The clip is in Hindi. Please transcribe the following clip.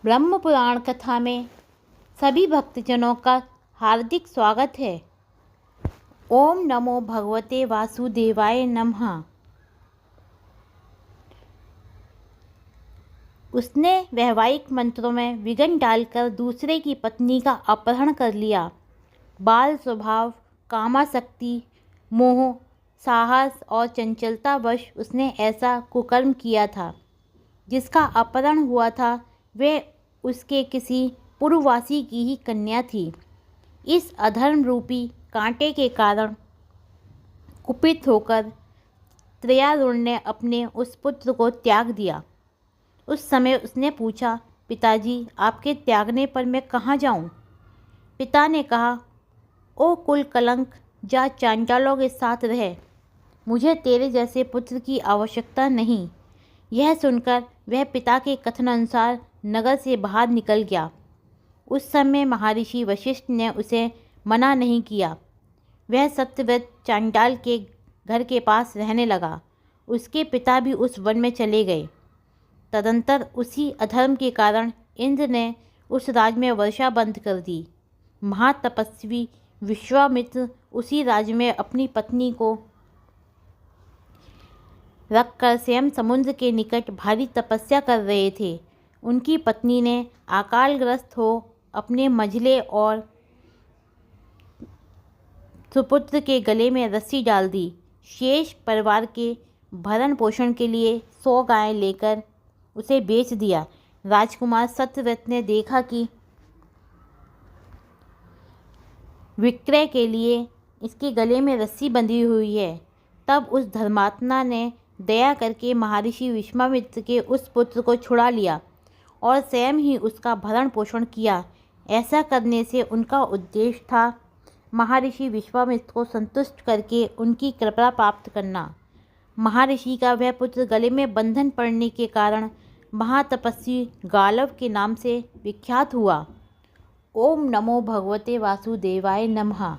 ब्रह्म पुराण कथा में सभी भक्तजनों का हार्दिक स्वागत है। ओम नमो भगवते वासुदेवाय नमः। उसने वैवाहिक मंत्रों में विघ्न डालकर दूसरे की पत्नी का अपहरण कर लिया। बाल स्वभाव, कामासक्ति, मोह, साहस और चंचलतावश उसने ऐसा कुकर्म किया था। जिसका अपहरण हुआ था वह उसके किसी पूर्ववासी की ही कन्या थी। इस अधर्म रूपी कांटे के कारण कुपित होकर त्रयारुण ने अपने उस पुत्र को त्याग दिया। उस समय उसने पूछा, पिताजी, आपके त्यागने पर मैं कहाँ जाऊँ? पिता ने कहा, ओ कुल कलंक, जा चांडालों के साथ रह। मुझे तेरे जैसे पुत्र की आवश्यकता नहीं। यह सुनकर वह पिता के कथनानुसार नगर से बाहर निकल गया। उस समय महर्षि वशिष्ठ ने उसे मना नहीं किया। वह सत्यव्रत चांडाल के घर के पास रहने लगा। उसके पिता भी उस वन में चले गए। तदंतर उसी अधर्म के कारण इंद्र ने उस राज में वर्षा बंद कर दी। महातपस्वी विश्वामित्र उसी राज्य में अपनी पत्नी को रखकर स्वयं समुद्र के निकट भारी तपस्या कर रहे थे। उनकी पत्नी ने अकालग्रस्त हो अपने मंझले और सुपुत्र के गले में रस्सी डाल दी। शेष परिवार के भरण पोषण के लिए 100 गायें लेकर उसे बेच दिया। राजकुमार सत्यव्रत ने देखा कि विक्रय के लिए इसके गले में रस्सी बंधी हुई है। तब उस धर्मात्मा ने दया करके महर्षि विश्वामित्र के उस पुत्र को छुड़ा लिया और स्वयं ही उसका भरण पोषण किया। ऐसा करने से उनका उद्देश्य था महर्षि विश्वामित्र को संतुष्ट करके उनकी कृपा प्राप्त करना। महर्षि का वह पुत्र गले में बंधन पड़ने के कारण महातपस्वी गालव के नाम से विख्यात हुआ। ओम नमो भगवते वासुदेवाय नमः।